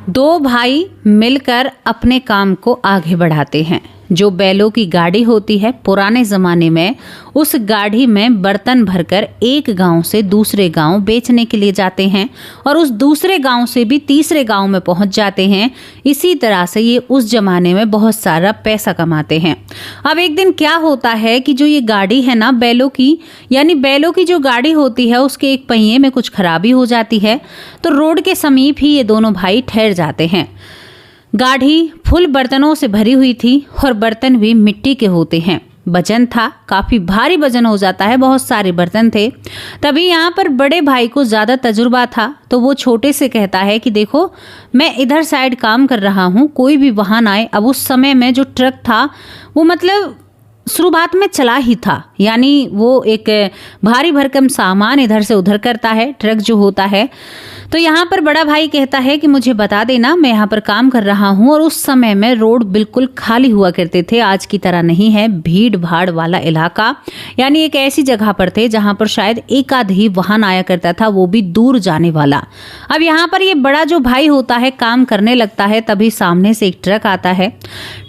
दो भाई मिलकर अपने काम को आगे बढ़ाते हैं। जो बैलों की गाड़ी होती है, पुराने ज़माने में उस गाड़ी में बर्तन भरकर एक गांव से दूसरे गांव बेचने के लिए जाते हैं और उस दूसरे गांव से भी तीसरे गांव में पहुंच जाते हैं। इसी तरह से ये उस ज़माने में बहुत सारा पैसा कमाते हैं। अब एक दिन क्या होता है कि जो ये गाड़ी है ना बैलों की, यानी बैलों की जो गाड़ी होती है उसके एक पहिए में कुछ खराबी हो जाती है, तो रोड के समीप ही ये दोनों भाई ठहर जाते हैं। गाड़ी फुल बर्तनों से भरी हुई थी और बर्तन भी मिट्टी के होते हैं। वजन था, काफ़ी भारी वजन हो जाता है, बहुत सारे बर्तन थे। तभी यहाँ पर बड़े भाई को ज़्यादा तजुर्बा था, तो वो छोटे से कहता है कि देखो मैं इधर साइड काम कर रहा हूँ, कोई भी वाहन आए। अब उस समय में जो ट्रक था वो मतलब शुरुआत में चला ही था, यानी वो एक भारी भरकम सामान इधर से उधर करता है, ट्रक जो होता है। तो यहाँ पर बड़ा भाई कहता है कि मुझे बता देना, मैं यहाँ पर काम कर रहा हूँ। और उस समय में रोड बिल्कुल खाली हुआ करते थे, आज की तरह नहीं है, भीड़ भाड़ वाला इलाका, यानी एक ऐसी जगह पर थे जहाँ पर शायद एक आध ही वाहन आया करता था, वो भी दूर जाने वाला। अब यहाँ पर ये बड़ा जो भाई होता है काम करने लगता है, तभी सामने से एक ट्रक आता है।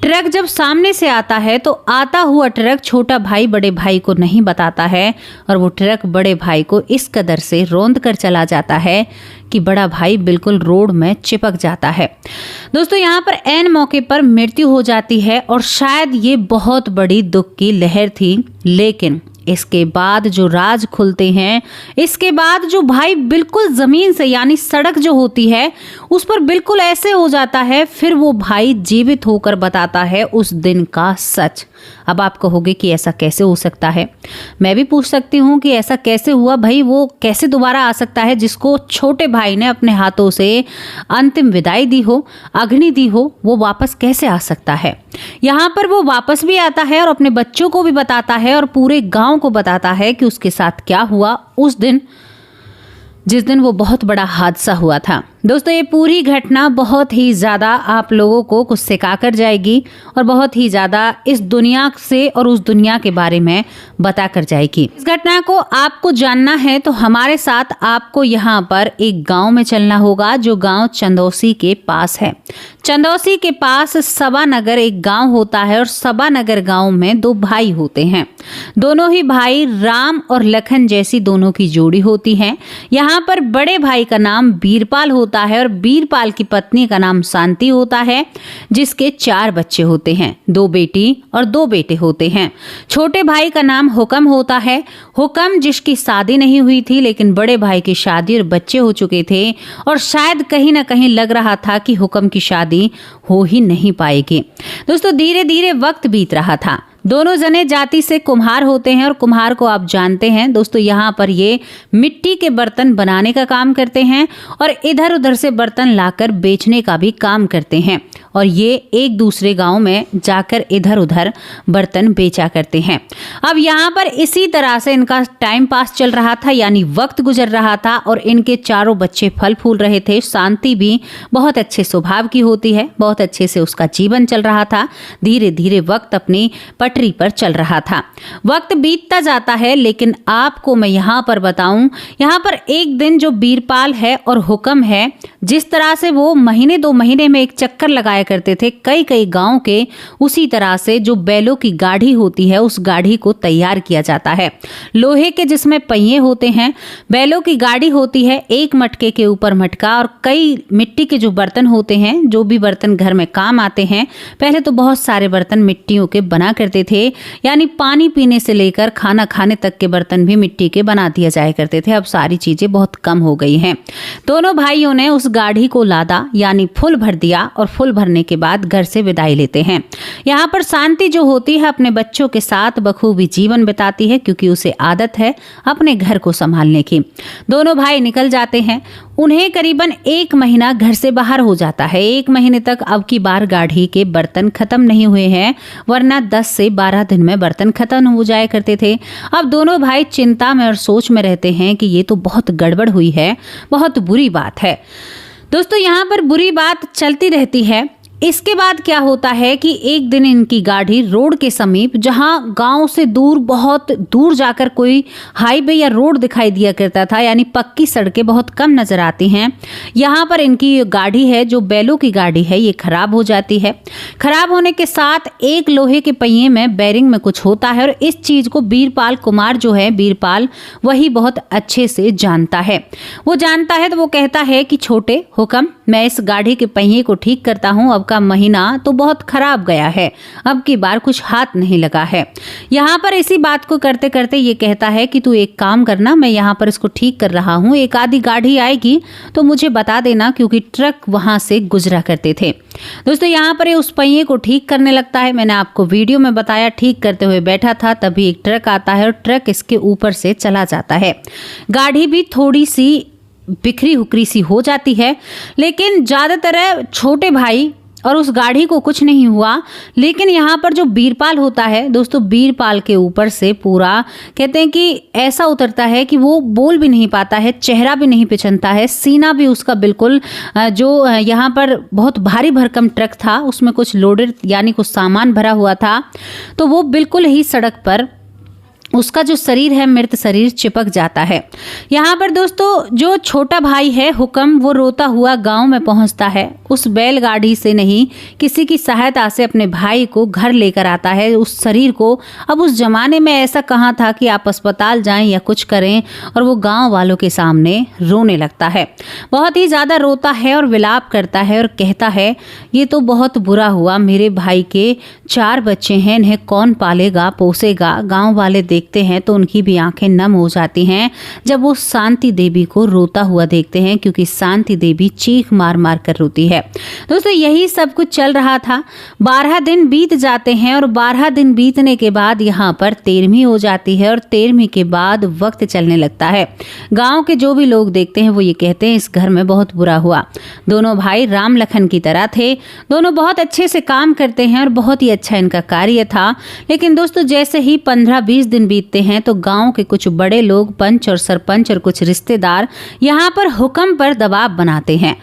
ट्रक जब सामने से आता है तो आता हुआ ट्रक छोटा भाई बड़े भाई को नहीं बताता है और वो ट्रक बड़े भाई को इस कदर से रौंद कर चला जाता है कि बड़ा भाई बिल्कुल रोड में चिपक जाता है। दोस्तों यहाँ पर ऐन मौके पर मृत्यु हो जाती है और शायद ये बहुत बड़ी दुख की लहर थी। लेकिन इसके बाद जो राज खुलते हैं, इसके बाद जो भाई बिल्कुल जमीन से यानी सड़क जो होती है उस पर बिल्कुल ऐसे हो जाता है, फिर वो भाई जीवित होकर बताता है उस दिन का सच। अब आप कहोगे कि ऐसा कैसे हो सकता है? मैं भी पूछ सकती हूँ कि ऐसा कैसे हुआ भाई, वो कैसे दोबारा आ सकता है जिसको छोटे भाई ने अपने हाथों से अंतिम विदाई दी हो, अग्नि दी हो, वो वापस कैसे आ सकता है? यहाँ पर वो वापस भी आता है और अपने बच्चों को भी बताता है और पूरे गांव को बताता है कि उसके साथ क्या हुआ उस दिन, जिस दिन वो बहुत बड़ा हादसा हुआ था। दोस्तों ये पूरी घटना बहुत ही ज़्यादा आप लोगों को कुछ सिखा कर जाएगी और बहुत ही ज़्यादा इस दुनिया से और उस दुनिया के बारे में बता कर जाएगी। इस घटना को आपको जानना है तो हमारे साथ आपको यहाँ पर एक गांव में चलना होगा, जो गांव चंदौसी के पास है। चंदौसी के पास सबानगर एक गांव होता है और सबानगर गांव में दो भाई होते हैं। दोनों ही भाई राम और लखन जैसी दोनों की जोड़ी होती है। यहाँ पर बड़े भाई का नाम बीरपाल होता है और बीरपाल की पत्नी का नाम शांति होता है, जिसके 4 बच्चे होते हैं, 2 बेटी और 2 बेटे होते हैं। छोटे भाई का नाम हुक्म होता है। हुक्म जिसकी शादी नहीं हुई थी, लेकिन बड़े भाई की शादी और बच्चे हो चुके थे और शायद कहीं ना कहीं लग रहा था कि हुक्म की शादी हो ही नहीं पाएगी। दोस्तों धीरे धीरे वक्त बीत रहा था। दोनों जने जाति से कुम्हार होते हैं और कुम्हार को आप जानते हैं दोस्तों, यहाँ पर ये मिट्टी के बर्तन बनाने का काम करते हैं और इधर उधर से बर्तन लाकर बेचने का भी काम करते हैं और ये एक दूसरे गांव में जाकर इधर उधर बर्तन बेचा करते हैं। अब यहाँ पर इसी तरह से इनका टाइम पास चल रहा था, यानी वक्त गुजर रहा था और इनके चारों बच्चे फल फूल रहे थे। शांति भी बहुत अच्छे स्वभाव की होती है, बहुत अच्छे से उसका जीवन चल रहा था। धीरे धीरे वक्त अपनी पटरी पर चल रहा था। वक्त बीतता जाता है, लेकिन आपको मैं यहाँ पर बताऊं, यहाँ पर एक दिन जो बीरपाल है और हुक्म है, जिस तरह से वो महीने 2 महीने में एक चक्कर लगाया करते थे कई कई गांव के, उसी तरह से जो बैलों की गाड़ी होती है उस गाड़ी को तैयार किया जाता है। लोहे के जिसमें पहिए होते हैं, बैलों की गाड़ी होती है, एक मटके के ऊपर मटका और कई मिट्टी के जो बर्तन होते हैं, जो भी बर्तन घर में काम आते हैं। पहले तो बहुत सारे बर्तन मिट्टियों के बना करते थे, यानी पानी पीने से लेकर खाना खाने तक के बर्तन भी मिट्टी के बना दिया जाया करते थे। अब सारी चीजें बहुत कम हो गई हैं। दोनों भाइयों ने उस गाड़ी को लादा, यानी फुल भर दिया और फुल भरने के बाद घर से विदाई लेते हैं। यहाँ पर शांति जो होती है अपने बच्चों के साथ बखूबी जीवन बिताती है, क्योंकि उसे आदत है अपने घर को संभालने की। दोनों भाई निकल जाते हैं। उन्हें करीबन 1 महीना घर से बाहर हो जाता है। 1 महीने तक अब की बार गाड़ी के बर्तन खत्म नहीं हुए हैं, वरना 10 से 12 दिन में बर्तन खत्म हो जाया करते थे। अब दोनों भाई चिंता में और सोच में रहते हैं कि ये तो बहुत गड़बड़ हुई है, बहुत बुरी बात है। दोस्तों यहाँ पर बुरी बात चलती रहती है। इसके बाद क्या होता है कि एक दिन इनकी गाड़ी रोड के समीप, जहां गांव से दूर, बहुत दूर जाकर कोई हाईवे या रोड दिखाई दिया करता था, यानी पक्की सड़कें बहुत कम नजर आती हैं, यहां पर इनकी गाड़ी है जो बैलों की गाड़ी है, ये खराब हो जाती है। खराब होने के साथ एक लोहे के पहिए में बेरिंग में कुछ होता है और इस चीज को बीरपाल कुमार जो है, बीरपाल वही बहुत अच्छे से जानता है। वो जानता है तो वो कहता है कि छोटे हुक्म, मैं इस गाड़ी के पहिए को ठीक करता हूँ, अब का महीना तो बहुत खराब गया है, अब की बार कुछ हाथ नहीं लगा है। यहाँ पर इसी बात को करते करते ये कहता है कि तू एक काम करना, मैं यहाँ पर इसको ठीक कर रहा हूँ, एक आधी गाड़ी आएगी तो मुझे बता देना, क्योंकि ट्रक वहां से गुजरा करते थे। दोस्तों यहाँ पर उस पहिए को ठीक करने लगता है। मैंने आपको वीडियो में बताया, ठीक करते हुए बैठा था, तभी एक ट्रक आता है और ट्रक इसके ऊपर से चला जाता है। गाड़ी भी थोड़ी सी बिखरी हुकरी सी हो जाती है, लेकिन ज्यादातर छोटे भाई और उस गाड़ी को कुछ नहीं हुआ। लेकिन यहाँ पर जो बीरपाल होता है दोस्तों, बीरपाल के ऊपर से पूरा कहते हैं कि ऐसा उतरता है कि वो बोल भी नहीं पाता है, चेहरा भी नहीं पहचानता है, सीना भी उसका बिल्कुल, जो यहाँ पर बहुत भारी भरकम ट्रक था उसमें कुछ लोडेड यानी कुछ सामान भरा हुआ था, तो वो बिल्कुल ही सड़क पर उसका जो शरीर है, मृत शरीर चिपक जाता है। यहाँ पर दोस्तों जो छोटा भाई है हुक्म, वो रोता हुआ गांव में पहुंचता है। उस बैलगाड़ी से नहीं, किसी की सहायता से अपने भाई को घर लेकर आता है, उस शरीर को। अब उस जमाने में ऐसा कहाँ था कि आप अस्पताल जाएं या कुछ करें, और वो गांव वालों के सामने रोने लगता है, बहुत ही ज्यादा रोता है और विलाप करता है और कहता है, ये तो बहुत बुरा हुआ, मेरे भाई के 4 बच्चे हैं, इन्हें कौन पालेगा पोसेगा। गाँव वाले देखते हैं तो उनकी भी आंखें नम हो जाती हैं जब वो शांति देवी को रोता हुआ देखते हैं, क्योंकि शांति देवी चीख मार मार कर रोती है। दोस्तों यही सब कुछ चल रहा था। 12 दिन बीत जाते हैं और 12 दिन बीतने के बाद यहाँ पर 13वीं हो जाती है और 13वीं के बाद वक्त चलने लगता है। गांव के जो भी लोग देखते हैं वो ये कहते हैं, इस घर में बहुत बुरा हुआ। दोनों भाई राम लखन की तरह थे, दोनों बहुत अच्छे से काम करते हैं और बहुत ही अच्छा इनका कार्य था। लेकिन दोस्तों जैसे ही 15-20 दिन बीतते हैं तो गांव के कुछ बड़े लोग, पंच और सरपंच और कुछ रिश्तेदार यहाँ पर हुक्म पर दबाव बनाते हैं।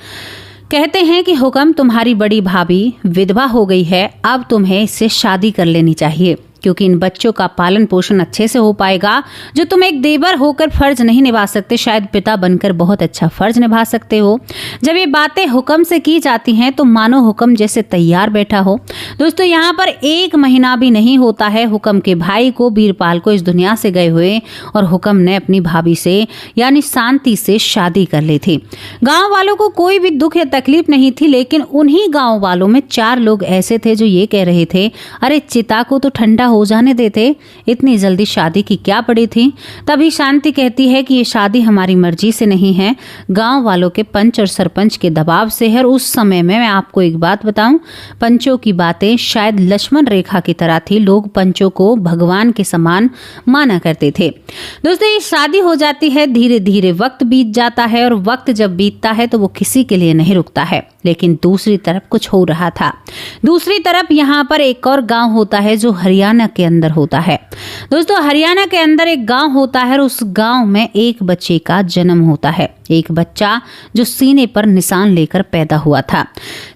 कहते हैं कि हुक्म, तुम्हारी बड़ी भाभी विधवा हो गई है, अब तुम्हें इससे शादी कर लेनी चाहिए, क्योंकि इन बच्चों का पालन पोषण अच्छे से हो पाएगा। जो तुम एक देवर होकर फर्ज नहीं निभा सकते, शायद पिता बनकर बहुत अच्छा फर्ज निभा सकते हो। जब ये बातें हुक्म से की जाती हैं तो मानो हुक्म जैसे तैयार बैठा हो। दोस्तों यहाँ पर 1 महीना भी नहीं होता है हुक्म के भाई को, बीरपाल को, इस दुनिया से गए हुए, और हुक्म ने अपनी भाभी से यानी शांति से शादी कर ली थी। गाँव वालों को कोई भी दुख या तकलीफ नहीं थी, लेकिन उन्हीं गाँव वालों में 4 लोग ऐसे थे जो ये कह रहे थे, अरे चिता को तो ठंडा हो जाने देते, इतनी जल्दी शादी की क्या पड़ी थी। तभी शांति कहती है कि ये शादी हमारी मर्जी से नहीं है, गांव वालों के पंच और सरपंच के दबाव से है। और उस समय में मैं आपको एक बात बताऊं, पंचों की बातें शायद लक्ष्मण रेखा की तरह थी, लोग पंचों को भगवान के समान माना करते थे। दोस्तों ये शादी हो जाती है, धीरे धीरे वक्त बीत जाता है, और वक्त जब बीतता है तो वो किसी के लिए नहीं रुकता है। लेकिन दूसरी तरफ कुछ हो रहा था। दूसरी तरफ यहाँ पर एक और गांव होता है जो हरियाणा के अंदर होता है। दोस्तों हरियाणा के अंदर एक गांव होता है और उस गांव में एक बच्चे का जन्म होता है। एक बच्चा जो सीने पर निशान लेकर पैदा हुआ था।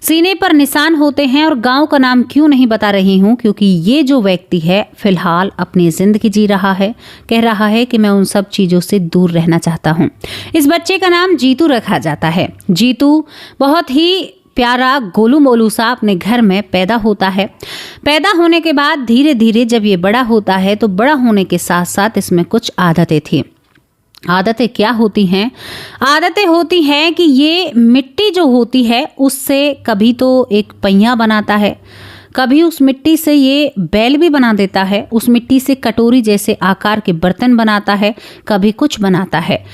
सीने पर निशान होते हैं, और गांव का नाम क्यों नहीं बता रही हूँ, क्योंकि ये जो व्यक्ति है फिलहाल अपनी जिंदगी जी रहा है, कह रहा है कि मैं उन सब चीजों से दूर रहना चाहता हूँ। इस बच्चे का नाम जीतू रखा जाता है। जीतू बहुत ही प्यारा गोलू मोलू सा अपने घर में पैदा होता है। पैदा होने के बाद धीरे धीरे जब ये बड़ा होता है तो बड़ा होने के साथ साथ इसमें कुछ आदतें थी। आदतें क्या होती हैं? आदतें होती हैं कि ये मिट्टी जो होती है उससे कभी तो एक पहिया बनाता है, कभी उस मिट्टी से ये बैल भी बना देता है, उस मिट्टी से कटोरी जैसे आकार के बर्तन बनाता है, कभी कुछ बनाता है।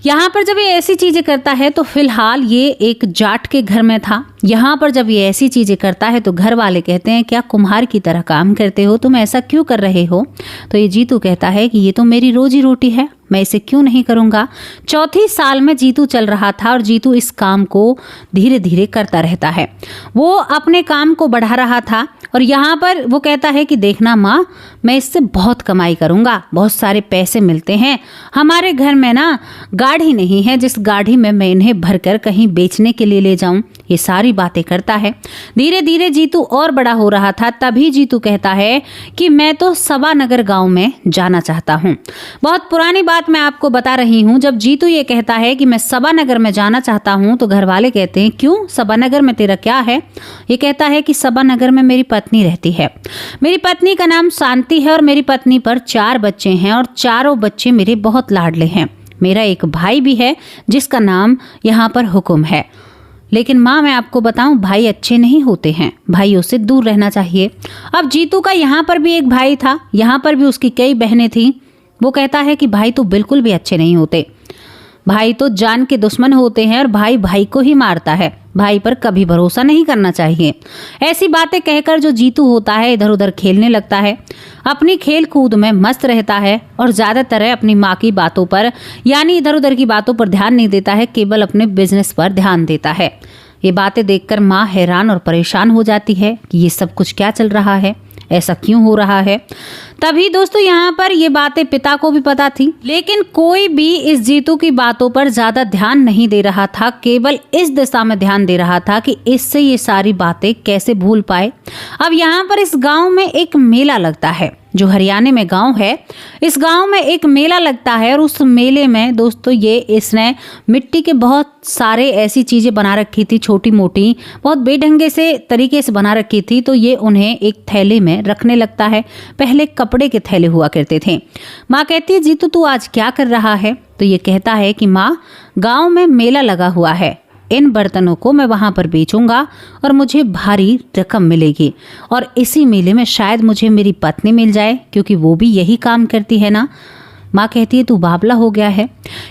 यहाँ पर जब ये ऐसी चीजें करता है तो फिलहाल ये एक जाट के घर में था। यहाँ पर जब ये ऐसी चीजें करता है तो घर वाले कहते हैं, क्या कुम्हार की तरह काम करते हो, तुम ऐसा क्यों कर रहे हो? तो ये जीतू कहता है कि ये तो मेरी रोजी रोटी है, मैं इसे क्यों नहीं करूँगा। 4थी साल में जीतू चल रहा था और जीतू इस काम को धीरे धीरे करता रहता है। वो अपने काम को बढ़ा रहा था और यहाँ पर वो कहता है कि देखना माँ, मैं इससे बहुत कमाई करूँगा, बहुत सारे पैसे मिलते हैं। हमारे घर में ना गाड़ी नहीं है जिस गाड़ी में मैं इन्हें भरकर कहीं बेचने के लिए ले जाऊँ। ये सारी बातें करता है। धीरे धीरे जीतू और बड़ा हो रहा था। तभी जीतू कहता है कि मैं तो सभानगर गांव में जाना चाहता हूँ। बहुत पुरानी बात मैं आपको बता रही हूँ। जब जीतू ये कहता है कि मैं सभानगर में जाना चाहता हूँ तो घर वाले कहते हैं क्यों, सभानगर में तेरा क्या है? ये कहता है कि सभानगर में मेरी पत्नी रहती है। मेरी पत्नी का नाम शांति है और मेरी पत्नी पर 4 बच्चे हैं और चारों बच्चे मेरे बहुत लाडले हैं। मेरा एक भाई भी है जिसका नाम यहाँ पर हुक्म है। लेकिन माँ मैं आपको बताऊं, भाई अच्छे नहीं होते हैं, भाइयों से दूर रहना चाहिए। अब जीतू का यहाँ पर भी एक भाई था, यहाँ पर भी उसकी कई बहनें थीं। वो कहता है कि भाई तो बिल्कुल भी अच्छे नहीं होते, भाई तो जान के दुश्मन होते हैं और भाई भाई को ही मारता है, भाई पर कभी भरोसा नहीं करना चाहिए। ऐसी बातें कहकर जो जीतू होता है इधर उधर खेलने लगता है, अपनी खेल कूद में मस्त रहता है और ज़्यादातर अपनी माँ की बातों पर यानी इधर उधर की बातों पर ध्यान नहीं देता है, केवल अपने बिजनेस पर ध्यान देता है। ये बातें देखकर माँ हैरान और परेशान हो जाती है कि ये सब कुछ क्या चल रहा है, ऐसा क्यों हो रहा है। तभी दोस्तों यहाँ पर ये बातें पिता को भी पता थी, लेकिन कोई भी इस जीतू की बातों पर ज्यादा ध्यान नहीं दे रहा था, केवल इस दिशा में ध्यान दे रहा था कि इससे ये सारी बातें कैसे भूल पाए। अब यहाँ पर इस गांव में एक मेला लगता है, जो हरियाणा में गांव है। इस गांव में एक मेला लगता है और उस मेले में दोस्तों इसने मिट्टी के बहुत सारे ऐसी चीजें बना रखी थी, छोटी मोटी, बहुत बेढंगे से तरीके से बना रखी थी। तो ये उन्हें एक थैले में रखने लगता है। पहले कपड़े के थैले हुआ करते थे। माँ कहती है जीतू तू आज क्या कर रहा है? तो ये कहता है कि माँ गांव में मेला लगा हुआ है, इन बर्तनों को मैं वहां पर बेचूंगा और मुझे भारी रकम मिलेगी और इसी मेले में शायद मुझे मेरी पत्नी मिल जाए, क्योंकि वो भी यही काम करती है ना। माँ कहती है तू बावला हो गया है।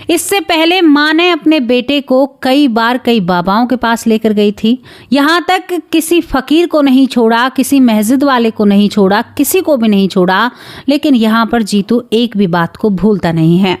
इससे पहले माँ ने अपने बेटे को कई बार कई बाबाओं के पास लेकर गई थी, यहाँ तक किसी फकीर को नहीं छोड़ा, किसी मस्जिद वाले को नहीं छोड़ा, किसी को भी नहीं छोड़ा। लेकिन यहाँ पर जीतू एक भी बात को भूलता नहीं है।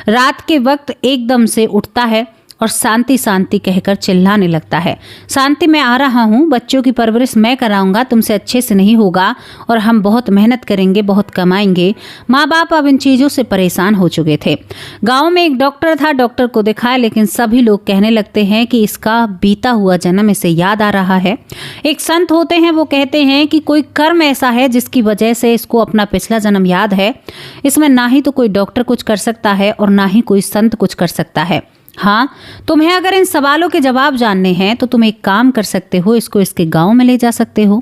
रात के वक्त एकदम से उठता है और शांति शांति कहकर चिल्लाने लगता है, शांति मैं आ रहा हूँ, बच्चों की परवरिश मैं कराऊंगा, तुमसे अच्छे से नहीं होगा और हम बहुत मेहनत करेंगे, बहुत कमाएंगे। माँ बाप अब इन चीज़ों से परेशान हो चुके थे। गांव में एक डॉक्टर था, डॉक्टर को दिखाया, लेकिन सभी लोग कहने लगते हैं कि इसका बीता हुआ जन्म इसे याद आ रहा है। एक संत होते हैं, वो कहते हैं कि कोई कर्म ऐसा है जिसकी वजह से इसको अपना पिछला जन्म याद है। इसमें ना ही तो कोई डॉक्टर कुछ कर सकता है और ना ही कोई संत कुछ कर सकता है। हाँ, तुम्हें अगर इन सवालों के जवाब जानने हैं तो तुम एक काम कर सकते हो, इसको इसके गांव में ले जा सकते हो।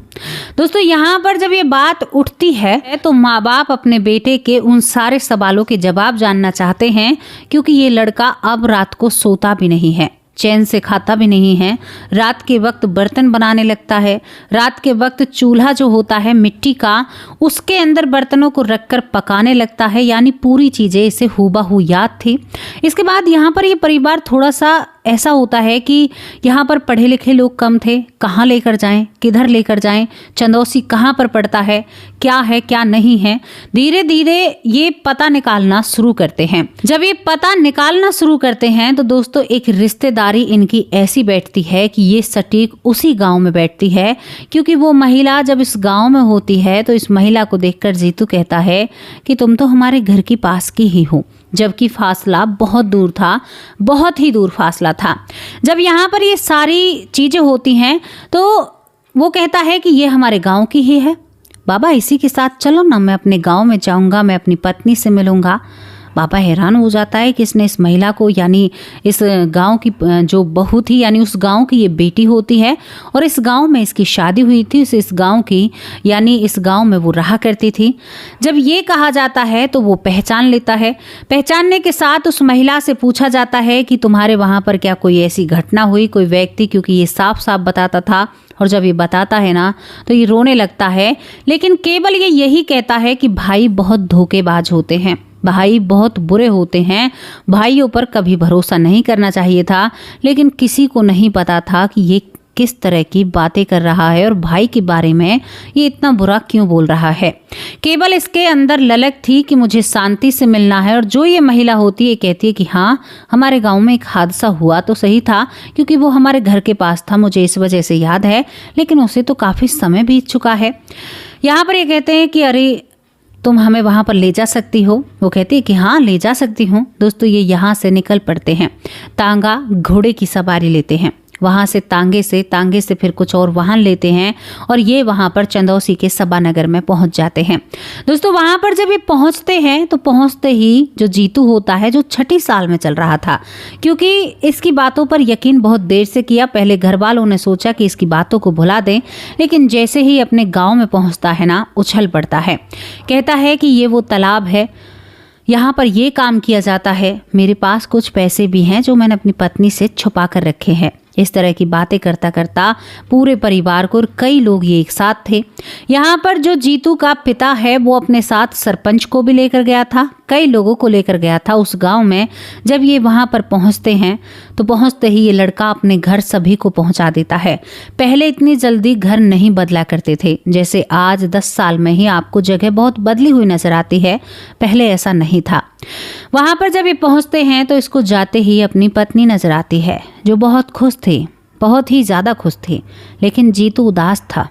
दोस्तों यहाँ पर जब ये बात उठती है तो माँ बाप अपने बेटे के उन सारे सवालों के जवाब जानना चाहते हैं, क्योंकि ये लड़का अब रात को सोता भी नहीं है, चैन से खाता भी नहीं है। रात के वक्त बर्तन बनाने लगता है, रात के वक्त चूल्हा जो होता है मिट्टी का, उसके अंदर बर्तनों को रखकर पकाने लगता है। यानी पूरी चीज़ें इसे हूबहू याद थी। इसके बाद यहाँ पर ये परिवार थोड़ा सा ऐसा होता है कि यहाँ पर पढ़े लिखे लोग कम थे, कहाँ लेकर जाएं, किधर लेकर जाएं, चंदौसी कहाँ पर पड़ता है क्या नहीं है। धीरे धीरे ये पता निकालना शुरू करते हैं। जब ये पता निकालना शुरू करते हैं तो दोस्तों एक रिश्तेदारी इनकी ऐसी बैठती है कि ये सटीक उसी गांव में बैठती है, क्योंकि वो महिला जब इस गांव में होती है तो इस महिला को देखकर जीतू कहता है कि तुम तो हमारे घर की पास की ही हो, जबकि फासला बहुत दूर था, बहुत ही दूर फासला था। जब यहाँ पर ये सारी चीज़ें होती हैं तो वो कहता है कि ये हमारे गांव की ही है। बाबा इसी के साथ चलो ना, मैं अपने गांव में जाऊंगा, मैं अपनी पत्नी से मिलूंगा। बाबा हैरान हो जाता है कि इसने इस महिला को, यानी इस गांव की जो बहू थी, यानी उस गांव की ये बेटी होती है और इस गांव में इसकी शादी हुई थी, इस गांव की, यानी इस गांव में वो रहा करती थी। जब ये कहा जाता है तो वो पहचान लेता है। पहचानने के साथ उस महिला से पूछा जाता है कि तुम्हारे वहाँ पर क्या कोई ऐसी घटना हुई, कोई व्यक्ति, क्योंकि ये साफ साफ बताता था। और जब ये बताता है ना तो ये रोने लगता है, लेकिन केवल ये यही कहता है कि भाई बहुत धोखेबाज होते हैं, भाई बहुत बुरे होते हैं, भाइयों पर कभी भरोसा नहीं करना चाहिए था। लेकिन किसी को नहीं पता था कि ये किस तरह की बातें कर रहा है और भाई के बारे में ये इतना बुरा क्यों बोल रहा है। केवल इसके अंदर ललक थी कि मुझे शांति से मिलना है। और जो ये महिला होती है कहती है कि हाँ, हमारे गांव में एक हादसा हुआ तो सही था, क्योंकि वो हमारे घर के पास था, मुझे इस वजह से याद है, लेकिन उसे तो काफ़ी समय बीत चुका है। यहाँ पर ये कहते हैं कि अरे तुम हमें वहाँ पर ले जा सकती हो। वो कहती है कि हाँ ले जा सकती हूँ। दोस्तों ये यहाँ से निकल पड़ते हैं, तांगा घोड़े की सवारी लेते हैं वहाँ से तांगे से फिर कुछ और वाहन लेते हैं और ये वहाँ पर चंदौसी के सबा नगर में पहुँच जाते हैं। दोस्तों वहाँ पर जब ये पहुँचते हैं तो पहुँचते ही जो जीतू होता है, जो 6ठी साल में चल रहा था, क्योंकि इसकी बातों पर यकीन बहुत देर से किया। पहले घर वालों ने सोचा कि इसकी बातों को भुला दें, लेकिन जैसे ही अपने गाँव में पहुँचता है ना, उछल पड़ता है। कहता है कि ये वो तालाब है, यहाँ पर ये काम किया जाता है, मेरे पास कुछ पैसे भी हैं जो मैंने अपनी पत्नी से छुपा कर रखे हैं। इस तरह की बातें करता करता पूरे परिवार को, और कई लोग ये एक साथ थे। यहाँ पर जो जीतू का पिता है वो अपने साथ सरपंच को भी लेकर गया था, कई लोगों को लेकर गया था उस गांव में। जब ये वहाँ पर पहुँचते हैं तो पहुँचते ही ये लड़का अपने घर सभी को पहुँचा देता है। पहले इतनी जल्दी घर नहीं बदला करते थे, जैसे आज 10 साल में ही आपको जगह बहुत बदली हुई नजर आती है, पहले ऐसा नहीं था। वहाँ पर जब ये पहुँचते हैं तो इसको जाते ही अपनी पत्नी नजर आती है, जो बहुत खुश थी, बहुत ही ज़्यादा खुश थी। लेकिन जीतू उदास था।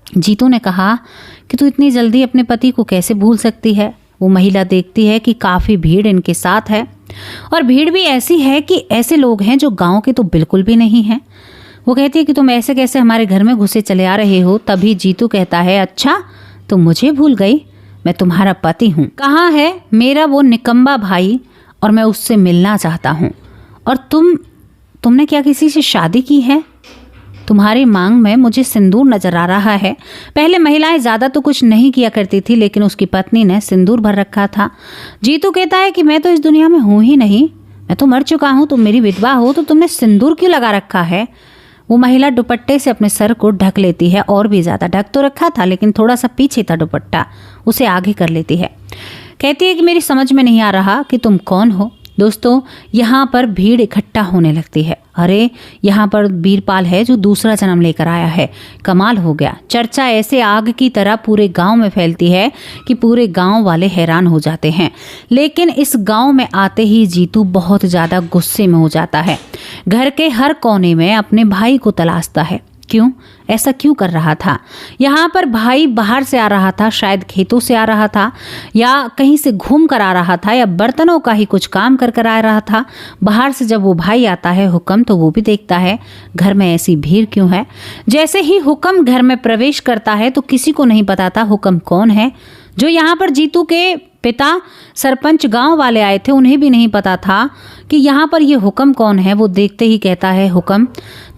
जीतू ने कहा कि तू इतनी जल्दी अपने पति को कैसे भूल सकती है। वो महिला देखती है कि काफ़ी भीड़ इनके साथ है, और भीड़ भी ऐसी है कि ऐसे लोग हैं जो गांव के तो बिल्कुल भी नहीं हैं। वो कहती है कि तुम ऐसे कैसे हमारे घर में घुसे चले आ रहे हो। तभी जीतू कहता है, अच्छा तुम मुझे भूल गई, मैं तुम्हारा पति हूँ। कहाँ है मेरा वो निकम्मा भाई, और मैं उससे मिलना चाहता हूँ। और तुमने क्या किसी से शादी की है? तुम्हारी मांग में मुझे सिंदूर नजर आ रहा है। पहले महिलाएं ज़्यादा तो कुछ नहीं किया करती थी, लेकिन उसकी पत्नी ने सिंदूर भर रखा था। जीतू कहता है कि मैं तो इस दुनिया में हूँ ही नहीं, मैं तो मर चुका हूँ, तुम मेरी विधवा हो, तो तुमने सिंदूर क्यों लगा रखा है? वो महिला दुपट्टे से अपने सर को ढक लेती है, और भी ज़्यादा ढक तो रखा था लेकिन थोड़ा सा पीछे था दुपट्टा, उसे आगे कर लेती है। कहती है कि मेरी समझ में नहीं आ रहा कि तुम कौन हो। दोस्तों यहाँ पर भीड़ इकट्ठा होने लगती है। अरे यहाँ पर बीरपाल है जो दूसरा जन्म लेकर आया है, कमाल हो गया। चर्चा ऐसे आग की तरह पूरे गांव में फैलती है कि पूरे गांव वाले हैरान हो जाते हैं। लेकिन इस गांव में आते ही जीतू बहुत ज़्यादा गुस्से में हो जाता है। घर के हर कोने में अपने भाई को तलाशता है। क्यों, ऐसा क्यों कर रहा था? यहाँ पर भाई बाहर से आ रहा था, शायद खेतों से आ रहा था, या कहीं से घूम कर आ रहा था, या बर्तनों का ही कुछ काम कर आ रहा था। बाहर से जब वो भाई आता है हुक्म, तो वो भी देखता है घर में ऐसी भीड़ क्यों है। जैसे ही हुक्म घर में प्रवेश करता है तो किसी को नहीं पता था हुक्म कौन है। जो यहाँ पर जीतू के पिता सरपंच गांव वाले आए थे, उन्हें भी नहीं पता था कि यहाँ पर ये हुक्म कौन है। वो देखते ही कहता है, हुक्म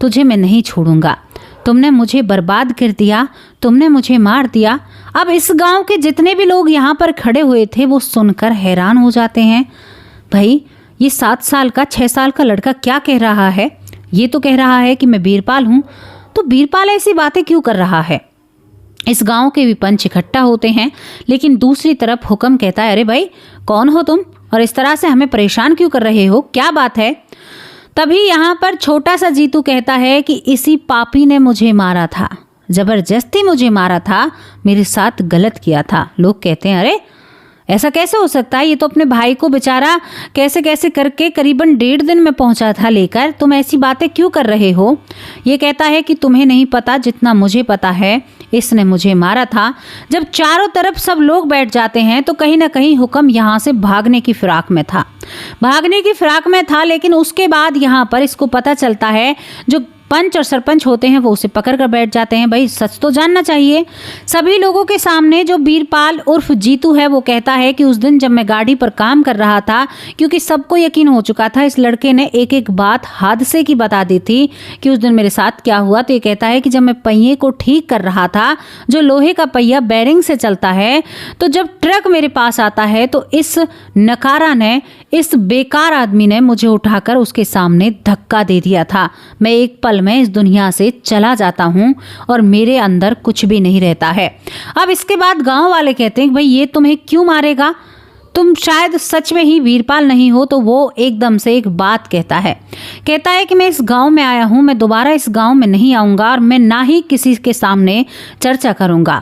तुझे मैं नहीं छोड़ूंगा, तुमने मुझे बर्बाद कर दिया, तुमने मुझे मार दिया। अब इस गांव के जितने भी लोग यहाँ पर खड़े हुए थे वो सुनकर हैरान हो जाते हैं। भाई ये 7 साल का 6 साल का लड़का क्या कह रहा है? ये तो कह रहा है कि मैं बीरपाल हूँ, तो बीरपाल ऐसी बातें क्यों कर रहा है? इस गांव के भी पंच इकट्ठा होते हैं, लेकिन दूसरी तरफ हुक्म कहता है, अरे भाई कौन हो तुम, और इस तरह से हमें परेशान क्यों कर रहे हो, क्या बात है? तभी यहाँ पर छोटा सा जीतू कहता है कि इसी पापी ने मुझे मारा था, जबरदस्ती मुझे मारा था, मेरे साथ गलत किया था। लोग कहते हैं, अरे ऐसा कैसे हो सकता है, ये तो अपने भाई को बेचारा कैसे कैसे करके करीबन 1.5 दिन में पहुंचा था लेकर, तुम ऐसी बातें क्यों कर रहे हो? ये कहता है कि तुम्हें नहीं पता जितना मुझे पता है, इसने मुझे मारा था। जब चारों तरफ सब लोग बैठ जाते हैं तो कहीं ना कहीं हुक्म यहाँ से भागने की फिराक में था, लेकिन उसके बाद यहाँ पर इसको पता चलता है, जो पंच और सरपंच होते हैं वो उसे पकड़ कर बैठ जाते हैं। भाई सच तो जानना चाहिए। सभी लोगों के सामने जो बीरपाल उर्फ जीतू है वो कहता है कि उस दिन जब मैं गाड़ी पर काम कर रहा था, क्योंकि सबको यकीन हो चुका था इस लड़के ने एक एक बात हादसे की बता दी थी कि उस दिन मेरे साथ क्या हुआ, तो ये कहता है कि जब मैं पहिए को ठीक कर रहा था, जो लोहे का पहिया बैरिंग से चलता है, तो जब ट्रक मेरे पास आता है तो इस नकारा ने, इस बेकार आदमी ने मुझे उठाकर उसके सामने धक्का दे दिया था। मैं एक पल में इस दुनिया से चला जाता हूँ और मेरे अंदर कुछ भी नहीं रहता है। अब इसके बाद गांव वाले कहते हैं कि भाई ये तुम्हें क्यों मारेगा, तुम शायद सच में ही वीरपाल नहीं हो। तो वो एकदम से एक बात कहता है कि मैं इस गांव में आया हूँ, मैं दोबारा इस गांव में नहीं आऊँगा और मैं ना ही किसी के सामने चर्चा करूँगा।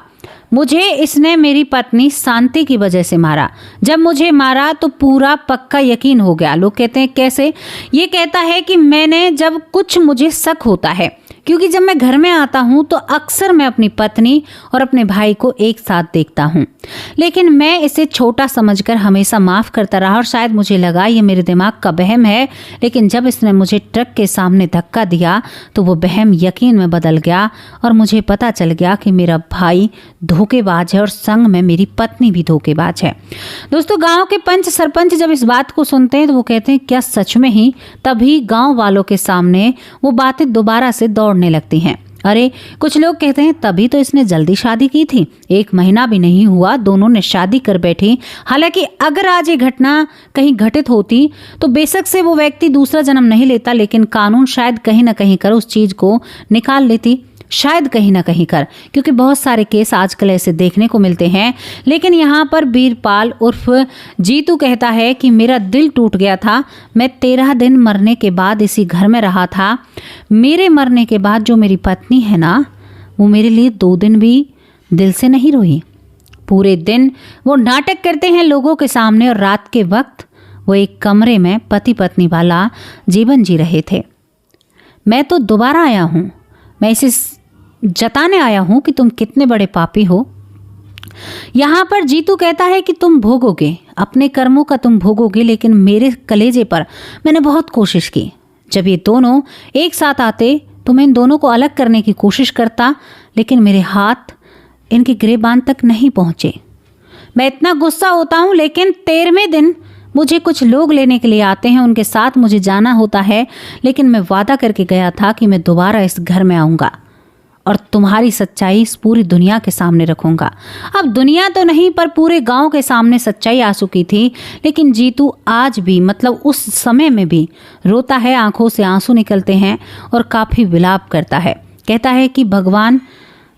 मुझे इसने मेरी पत्नी शांति की वजह से मारा। जब मुझे मारा तो पूरा पक्का यकीन हो गया। लोग कहते हैं कैसे? ये कहता है कि मैंने जब कुछ मुझे शक होता है, क्योंकि जब मैं घर में आता हूँ तो अक्सर मैं अपनी पत्नी और अपने भाई को एक साथ देखता हूँ, लेकिन मैं इसे छोटा समझकर हमेशा माफ़ करता रहा और शायद मुझे लगा ये मेरे दिमाग का वहम है। लेकिन जब इसने मुझे ट्रक के सामने धक्का दिया तो वो वहम यकीन में बदल गया और मुझे पता चल गया कि मेरा भाई धोखेबाज है और संग में मेरी पत्नी भी धोखेबाज है। दोस्तों, गाँव के पंच सरपंच जब इस बात को सुनते हैं तो वो कहते हैं क्या सच में ही? तभी गाँव वालों के सामने वो बातें दोबारा से दौड़ने लगती हैं। अरे, कुछ लोग कहते हैं तभी तो इसने जल्दी शादी की थी, 1 महीना भी नहीं हुआ दोनों ने शादी कर बैठी। हालांकि अगर आज ये घटना कहीं घटित होती तो बेशक से वो व्यक्ति दूसरा जन्म नहीं लेता, लेकिन कानून शायद कहीं ना कहीं कर उस चीज को निकाल लेती, शायद कहीं ना कहीं कर, क्योंकि बहुत सारे केस आजकल ऐसे देखने को मिलते हैं। लेकिन यहाँ पर बीरपाल उर्फ जीतू कहता है कि मेरा दिल टूट गया था। मैं 13 दिन मरने के बाद इसी घर में रहा था। मेरे मरने के बाद जो मेरी पत्नी है ना, वो मेरे लिए 2 दिन भी दिल से नहीं रोई। पूरे दिन वो नाटक करते हैं लोगों के सामने और रात के वक्त वो एक कमरे में पति पत्नी वाला जीवन जी रहे थे। मैं तो दोबारा आया हूँ, मैं इसे जताने आया हूं कि तुम कितने बड़े पापी हो। यहां पर जीतू कहता है कि तुम भोगोगे, अपने कर्मों का तुम भोगोगे, लेकिन मेरे कलेजे पर मैंने बहुत कोशिश की। जब ये दोनों एक साथ आते तो मैं इन दोनों को अलग करने की कोशिश करता, लेकिन मेरे हाथ इनके गिरेबान तक नहीं पहुंचे। मैं इतना गुस्सा होता हूं, लेकिन 13वें दिन मुझे कुछ लोग लेने के लिए आते हैं, उनके साथ मुझे जाना होता है, लेकिन मैं वादा करके गया था कि मैं दोबारा इस घर में आऊँगा और तुम्हारी सच्चाई इस पूरी दुनिया के सामने रखूंगा। अब दुनिया तो नहीं पर पूरे गांव के सामने सच्चाई आ चुकी थी, लेकिन जीतू आज भी, मतलब उस समय में भी रोता है, आंखों से आंसू निकलते हैं और काफ़ी विलाप करता है। कहता है कि भगवान,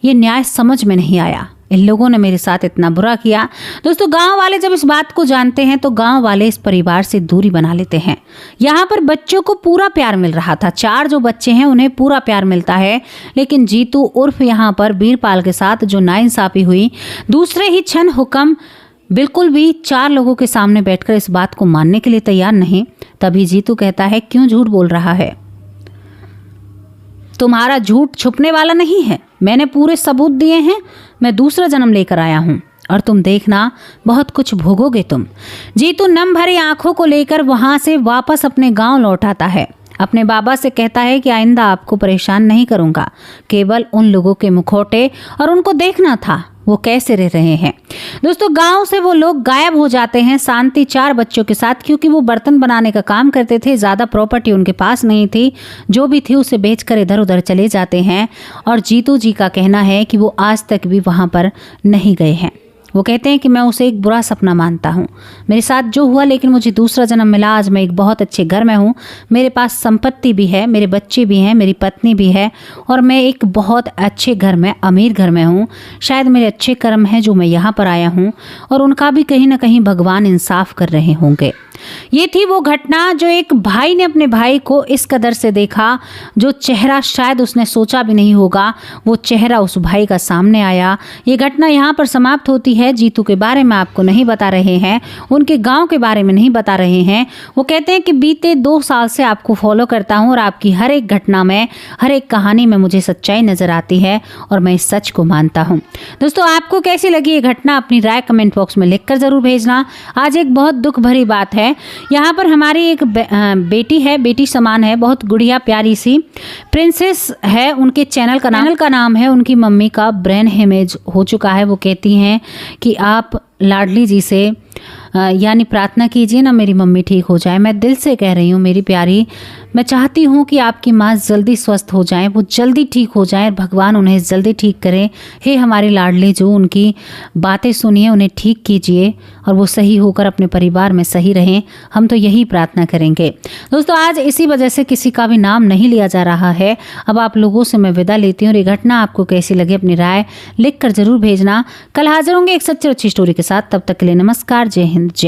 ये न्याय समझ में नहीं आया, इन लोगों ने मेरे साथ इतना बुरा किया। दोस्तों, गांव वाले जब इस बात को जानते हैं तो गांव वाले इस परिवार से दूरी बना लेते हैं। यहाँ पर बच्चों को पूरा प्यार मिल रहा था, 4 जो बच्चे हैं उन्हें पूरा प्यार मिलता है, लेकिन जीतू उर्फ यहाँ पर बीरपाल के साथ जो नाइंसाफी हुई, दूसरे ही क्षण हुक्म बिल्कुल भी 4 लोगों के सामने बैठकर इस बात को मानने के लिए तैयार नहीं। तभी जीतू कहता है, क्यों झूठ बोल रहा है? तुम्हारा झूठ छुपने वाला नहीं है, मैंने पूरे सबूत दिए हैं। मैं दूसरा जन्म लेकर आया हूँ और तुम देखना बहुत कुछ भोगोगे तुम। जीतू नम भरी आंखों को लेकर वहां से वापस अपने गांव लौट आता है। अपने बाबा से कहता है कि आइंदा आपको परेशान नहीं करूंगा, केवल उन लोगों के मुखौटे और उनको देखना था वो कैसे रह रहे हैं। दोस्तों, गांव से वो लोग गायब हो जाते हैं, शांति 4 बच्चों के साथ, क्योंकि वो बर्तन बनाने का काम करते थे, ज़्यादा प्रॉपर्टी उनके पास नहीं थी, जो भी थी उसे बेचकर इधर उधर चले जाते हैं। और जीतू जी का कहना है कि वो आज तक भी वहाँ पर नहीं गए हैं। वो कहते हैं कि मैं उसे एक बुरा सपना मानता हूँ, मेरे साथ जो हुआ, लेकिन मुझे दूसरा जन्म मिला। आज मैं एक बहुत अच्छे घर में हूँ, मेरे पास संपत्ति भी है, मेरे बच्चे भी हैं, मेरी पत्नी भी है और मैं एक बहुत अच्छे घर में, अमीर घर में हूँ। शायद मेरे अच्छे कर्म हैं जो मैं यहाँ पर आया हूँ और उनका भी कहीं ना कहीं भगवान इंसाफ कर रहे होंगे। ये थी वो घटना जो एक भाई ने अपने भाई को इस कदर से देखा, जो चेहरा शायद उसने सोचा भी नहीं होगा, वो चेहरा उस भाई का सामने आया। ये घटना यहाँ पर समाप्त होती है। जीतू के बारे में आपको नहीं बता रहे हैं, उनके गांव के बारे में नहीं बता रहे हैं। वो कहते हैं कि बीते 2 साल से आपको फॉलो करता हूँ और आपकी हर एक घटना में, हर एक कहानी में मुझे सच्चाई नजर आती है और मैं इस सच को मानता हूँ। दोस्तों, आपको कैसी लगी ये घटना? अपनी राय कमेंट बॉक्स में लिखकर जरूर भेजना। आज एक बहुत दुख भरी बात है। यहाँ पर हमारी एक बेटी है, बेटी समान है, बहुत गुड़िया प्यारी सी प्रिंसेस है। उनके चैनल का नाम है, उनकी मम्मी का ब्रेन हेमेज हो चुका है। वो कहती हैं कि आप लाडली जी से यानी प्रार्थना कीजिए ना, मेरी मम्मी ठीक हो जाए। मैं दिल से कह रही हूँ मेरी प्यारी, मैं चाहती हूँ कि आपकी माँ जल्दी स्वस्थ हो जाए, वो जल्दी ठीक हो जाए, भगवान उन्हें जल्दी ठीक करे। हे हमारी लाडली, जो उनकी बातें सुनिए, उन्हें ठीक कीजिए और वो सही होकर अपने परिवार में सही रहें। हम तो यही प्रार्थना करेंगे। दोस्तों, आज इसी वजह से किसी का भी नाम नहीं लिया जा रहा है। अब आप लोगों से मैं विदा लेती हूँ। ये घटना आपको कैसी लगी अपनी राय लिख कर जरूर भेजना। कल हाजिर होंगे एक सच्ची अच्छी स्टोरी के साथ। तब तक के लिए नमस्कार, जय हिंद, जय